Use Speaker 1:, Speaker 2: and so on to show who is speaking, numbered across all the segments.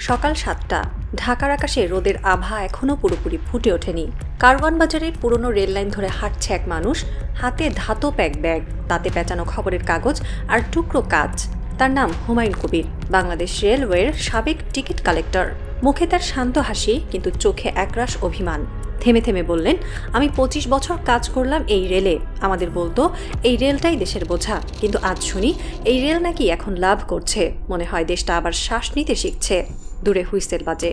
Speaker 1: সকাল ৭টা। ঢাকার আকাশে রোদের আভা এখনও পুরোপুরি ফুটে ওঠেনি। কারওয়ান বাজারের পুরনো রেললাইন ধরে হাঁটছে এক মানুষ, হাতে ধাতব এক ব্যাগ, তাতে পেঁচানো খবরের কাগজ আর টুকরো কাচ। তার নাম হুমায়ুন কবির, বাংলাদেশ রেলওয়ের সাবেক টিকিট কালেক্টর। মুখে তার শান্ত হাসি, কিন্তু চোখে একরাশ অভিমান। থেমে থেমে বললেন, আমি ২৫ বছর কাজ করলাম এই রেলে। আমাদের বলতো এই রেলটাই দেশের বোঝা, কিন্তু আজ শুনি এই রেল নাকি এখন লাভ করছে। মনে হয় দেশটা আবার শ্বাস নিতে শিখছে। দূরে হুইসেল বাজে।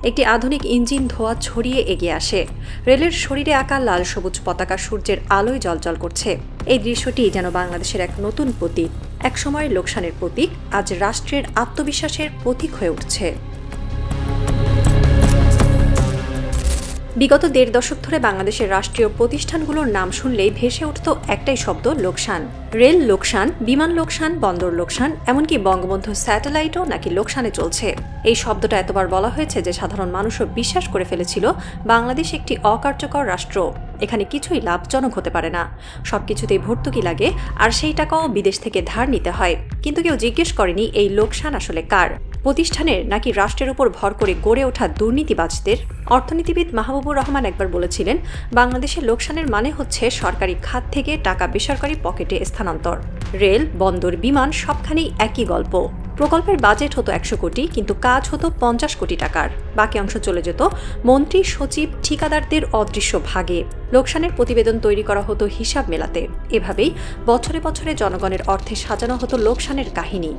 Speaker 1: একটি আধুনিক ইঞ্জিন ধোঁয়া ছড়িয়ে এগিয়ে আসে। রেলের শরীরে আঁকা লাল সবুজ পতাকা সূর্যের আলোয় জ্বলজ্বল করছে। এই দৃশ্যটি যেন বাংলাদেশের এক নতুন প্রতীক। একসময়ের লোকসানের প্রতীক আজ রাষ্ট্রের আত্মবিশ্বাসের প্রতীক হয়ে উঠছে। বিগত ১.৫ দশক ধরে বাংলাদেশের রাষ্ট্রীয় প্রতিষ্ঠানগুলোর নাম শুনলেই ভেসে উঠত একটাই শব্দ, লোকসান। রেল লোকসান, বিমান লোকসান, বন্দর লোকসান, এমনকি বঙ্গবন্ধু স্যাটেলাইটও নাকি লোকসানে চলছে। এই শব্দটা এতবার বলা হয়েছে যে সাধারণ মানুষও বিশ্বাস করে ফেলেছিল বাংলাদেশ একটি অকার্যকর রাষ্ট্র। এখানে কিছুই লাভজনক হতে পারে না, সবকিছুতেই ভর্তুকি লাগে, আর সেই টাকাও বিদেশ থেকে ধার নিতে হয়। কিন্তু কেউ জিজ্ঞেস করেনি এই লোকসান আসলে কার, প্রতিষ্ঠানের নাকি রাষ্ট্রের উপর ভর করে গড়ে ওঠা দুর্নীতিবাজদের। অর্থনীতিবিদ মাহবুবুর রহমান একবার বলেছিলেন, বাংলাদেশের লোকসানের মানে হচ্ছে সরকারি খাত থেকে টাকা বেসরকারি পকেটে স্থানান্তর। রেল, বন্দর, বিমান সবখানেই একই গল্প। প্রকল্পের বাজেট হতো ১০০ কোটি, কিন্তু কাজ হতো ৫০ কোটি টাকার। বাকি অংশ চলে যেত মন্ত্রী, সচিব, ঠিকাদারদের অদৃশ্য ভাগে। লোকসানের প্রতিবেদন তৈরি করা হতো হিসাব মেলাতে। এভাবেই বছরে বছরে জনগণের অর্থে সাজানো হতো লোকসানের কাহিনী।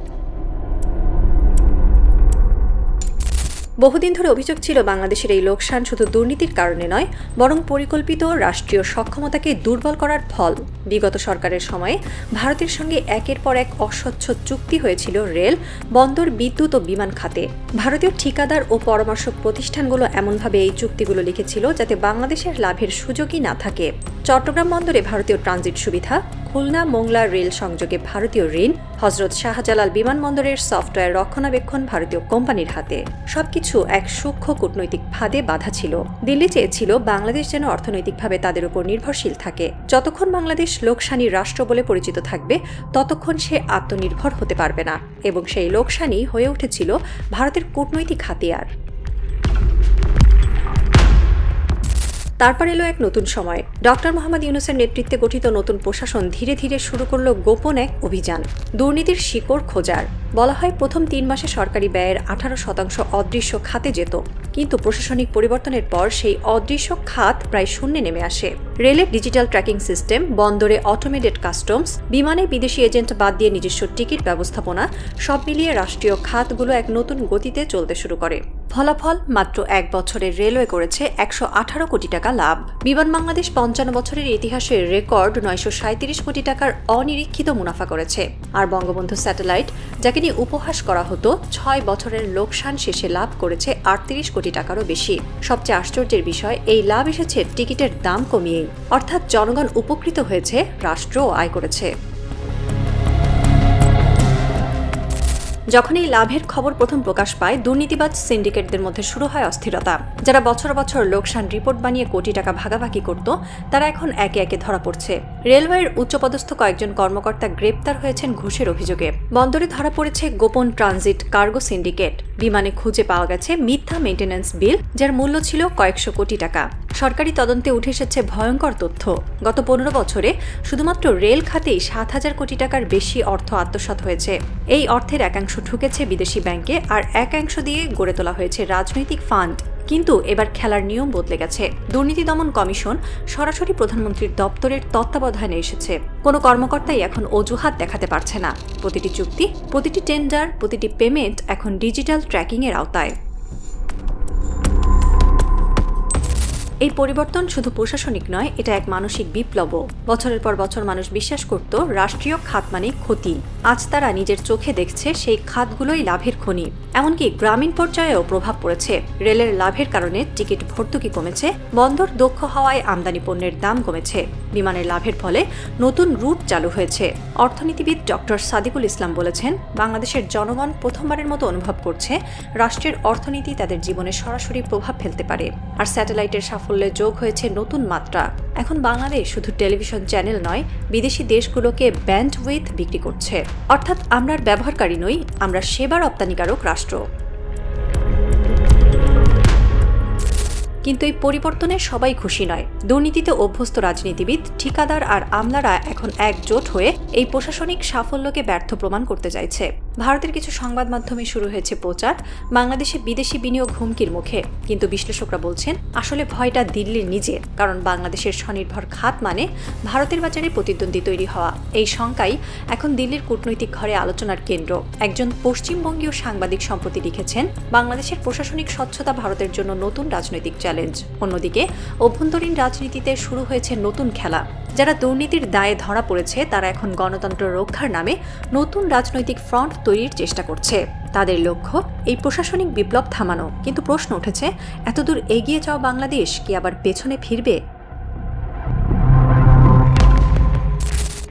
Speaker 1: বহুদিন ধরে অভিযোগ ছিল বাংলাদেশের এই লোকসান শুধু দুর্নীতির কারণে নয়, বরং পরিকল্পিত রাষ্ট্রীয় সক্ষমতাকে দুর্বল করার ফল। বিগত সরকারের সময়ে ভারতের সঙ্গে একের পর এক অস্বচ্ছ চুক্তি হয়েছিল রেল, বন্দর, বিদ্যুৎ ও বিমান খাতে। ভারতীয় ঠিকাদার ও পরামর্শক প্রতিষ্ঠানগুলো এমনভাবে এই চুক্তিগুলো লিখেছিল যাতে বাংলাদেশের লাভের সুযোগই না থাকে। চট্টগ্রাম বন্দরে ভারতীয় ট্রানজিট সুবিধা, খুলনা মোংলা রেল সংযোগে ভারতীয় ঋণ, হজরত শাহজালাল বিমানবন্দরের সফটওয়্যার রক্ষণাবেক্ষণ ভারতীয় কোম্পানির হাতে। সবকিছু এক সূক্ষ্ম কূটনৈতিক ফাঁদে বাধা ছিল। দিল্লি চেয়েছিল বাংলাদেশ যেন অর্থনৈতিকভাবে তাদের উপর নির্ভরশীল থাকে। যতক্ষণ বাংলাদেশ লোকসানী রাষ্ট্র বলে পরিচিত থাকবে, ততক্ষণ সে আত্মনির্ভর হতে পারবে না, এবং সেই লোকসানী হয়ে উঠেছিল ভারতের কূটনৈতিক হাতিয়ার। তারপর এলো এক নতুন সময়। ডক্টর মোহাম্মদ ইউনূসের নেতৃত্বে গঠিত নতুন প্রশাসন ধীরে ধীরে শুরু করল গোপন এক অভিযান, দুর্নীতির শিকড় খোঁজার। বলা হয় প্রথম ৩ মাসে সরকারি ব্যয়ের ১৮% অদৃশ্য খাতে যেত, কিন্তু প্রশাসনিক পরিবর্তনের পর সেই অদৃশ্য খাত প্রায় শূন্যে নেমে আসে। রেলের ডিজিটাল ট্র্যাকিং সিস্টেম, বন্দরে অটোমেটেড কাস্টমস, বিমানে বিদেশি এজেন্ট বাদ দিয়ে নিজস্ব টিকিট ব্যবস্থাপনা, সব মিলিয়ে রাষ্ট্রীয় খাতগুলো এক নতুন গতিতে চলতে শুরু করে। ফলাফল, মাত্র ১ বছরে রেলওয়ে করেছে ১১৮ কোটি টাকা লাভ। বিমান বাংলাদেশ ৫৫ বছরের ইতিহাসে রেকর্ড ৯৩৭ কোটি টাকার অনিরীক্ষিত মুনাফা করেছে। আর বঙ্গবন্ধু স্যাটেলাইট, যাকে নিয়ে উপহাস করা হতো, ৬ বছরের লোকসান শেষে লাভ করেছে ৩৮ কোটি টাকারও বেশি। সবচেয়ে আশ্চর্যের বিষয়, এই লাভ এসেছে টিকিটের দাম কমিয়েই। অর্থাৎ জনগণ উপকৃত হয়েছে, রাষ্ট্রও আয় করেছে। যখন এই লাভের খবর প্রথম প্রকাশ পায়, দুর্নীতিবাজ সিন্ডিকেটদের মধ্যে শুরু হয় অস্থিরতা। যারা বছর বছর লোকসান রিপোর্ট বানিয়ে কোটি টাকা ভাগাভাগি করত, তারা এখন একে একে ধরা পড়ছে। রেলওয়ের উচ্চপদস্থ কয়েকজন কর্মকর্তা গ্রেপ্তার হয়েছেন ঘুষের অভিযোগে। বন্দরে ধরা পড়েছে গোপন ট্রানজিট কার্গো সিন্ডিকেট। বিমানে খুঁজে পাওয়া গেছে মিথ্যা মেইনটেন্যান্স বিল, যার মূল্য ছিল কয়েকশো কোটি টাকা। সরকারি তদন্তে উঠে এসেছে ভয়ঙ্কর তথ্য। গত ১৫ বছরে শুধুমাত্র রেল খাতেই ৭,০০০ কোটি টাকার বেশি অর্থ আত্মসাৎ হয়েছে। এই অর্থের একাংশ ঢুকেছে বিদেশি ব্যাংকে, আর একাংশ দিয়ে গড়ে তোলা হয়েছে রাজনৈতিক ফান্ড। কিন্তু এবার খেলার নিয়ম বদলে গেছে। দুর্নীতি দমন কমিশন সরাসরি প্রধানমন্ত্রীর দপ্তরের তত্ত্বাবধানে এসেছে। কোনো কর্মকর্তাই এখন অজুহাত দেখাতে পারছে না। প্রতিটি চুক্তি, প্রতিটি টেন্ডার, প্রতিটি পেমেন্ট এখন ডিজিটাল ট্র্যাকিংয়ের আওতায়। এই পরিবর্তন শুধু প্রশাসনিক নয়, এটা এক মানসিক বিপ্লবও। বছরের পর বছর মানুষ বিশ্বাস করত রাষ্ট্রীয় খাত মানে ক্ষতি। আজ তারা নিজের চোখে দেখছে সেই খাতগুলোই লাভের খনি। এমনকি গ্রামীণ পর্যায়েও প্রভাব পড়েছে। রেলের লাভের কারণে টিকিট ভর্তুকি কমেছে, বন্দর দক্ষ হওয়ায় আমদানি পণ্যের দাম কমেছে, বিমানের লাভের ফলে নতুন রুট চালু হয়েছে। অর্থনীতিবিদ ডক্টর সাদিকুল ইসলাম বলেছেন, বাংলাদেশের জনগণ প্রথমবারের মতো অনুভব করছে রাষ্ট্রের অর্থনীতি তাদের জীবনে সরাসরি প্রভাব ফেলতে পারে। আর স্যাটেলাইটের সাফল্যে যোগ হয়েছে নতুন মাত্রা। এখন বাংলাদেশ শুধু টেলিভিশন চ্যানেল নয়, বিদেশি দেশগুলোকে ব্যান্ডউইথ বিক্রি করছে। অর্থাৎ আমরা ব্যবহারকারী নই, আমরা সেবা রপ্তানিকারক রাষ্ট্র। কিন্তু এই পরিবর্তনে সবাই খুশি নয়। দুর্নীতিতে অভ্যস্ত রাজনীতিবিদ, ঠিকাদার আর আমলারা এখন একজোট হয়ে এই প্রশাসনিক সাফল্যকে ব্যর্থ প্রমাণ করতে চাইছে। ভারতের কিছু সংবাদ মাধ্যমে শুরু হয়েছে প্রচার বাংলাদেশে বিদেশি বিনিয়োগ হুমকির মুখে, কিন্তু বিশ্লেষকরা বলছেন আসলে ভয়টা দিল্লির নিজের। কারণ বাংলাদেশের স্বনির্ভর খাত মানে ভারতের বাজারে প্রতিদ্বন্দ্বী তৈরি হওয়া। এই শঙ্কাই এখন দিল্লির কূটনৈতিক ঘরে আলোচনার কেন্দ্র। একজন পশ্চিমবঙ্গীয় সাংবাদিক সম্প্রতি লিখেছেন, বাংলাদেশের প্রশাসনিক স্বচ্ছতা ভারতের জন্য নতুন রাজনৈতিক চ্যালেঞ্জ। অন্যদিকে অভ্যন্তরীণ রাজনীতিতে শুরু হয়েছে নতুন খেলা। যারা দুর্নীতির দায়ে ধরা পড়েছে তারা এখন গণতন্ত্র রক্ষার নামে নতুন রাজনৈতিক ফ্রন্ট তৈরির চেষ্টা করছে। তাদের লক্ষ্য এই প্রশাসনিক বিপ্লব থামানো। কিন্তু প্রশ্ন উঠেছে, এতদূর এগিয়ে যাওয়া বাংলাদেশ কি আবার পেছনে ফিরবে?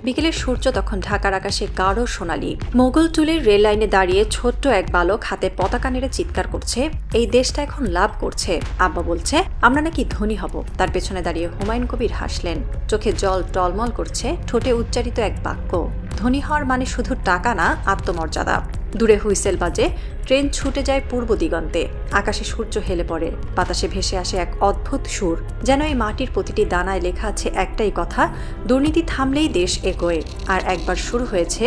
Speaker 1: বিকেলের সূর্য তখন ঢাকার আকাশে গাঢ় সোনালি। মোগলটুলির রেল লাইনে দাঁড়িয়ে ছোট্ট এক বালক হাতে পতাকা নেড়ে চিৎকার করছে, এই দেশটা এখন লাভ করছে। আব্বা বলছে আমরা নাকি ধনী হব। তার পেছনে দাঁড়িয়ে হুমায়ুন কবির হাসলেন, চোখে জল টলমল করছে, ঠোঁটে উচ্চারিত এক বাক্য, ধনী হওয়ার মানে শুধু টাকা না, আত্মমর্যাদা। দূরে হুইসেল বাজে, ট্রেন ছুটে যায় পূর্ব দিগন্তে। আকাশে সূর্য হেলে পড়ে, বাতাসে ভেসে আসে এক অদ্ভুত সুর, যেন এই মাটির প্রতিটি দানায় লেখা আছে একটাই কথা, দুর্নীতি থামলেই দেশ এগোয়। আর একবার শুরু হয়েছে,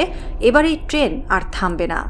Speaker 1: এবার এই ট্রেন আর থামবে না।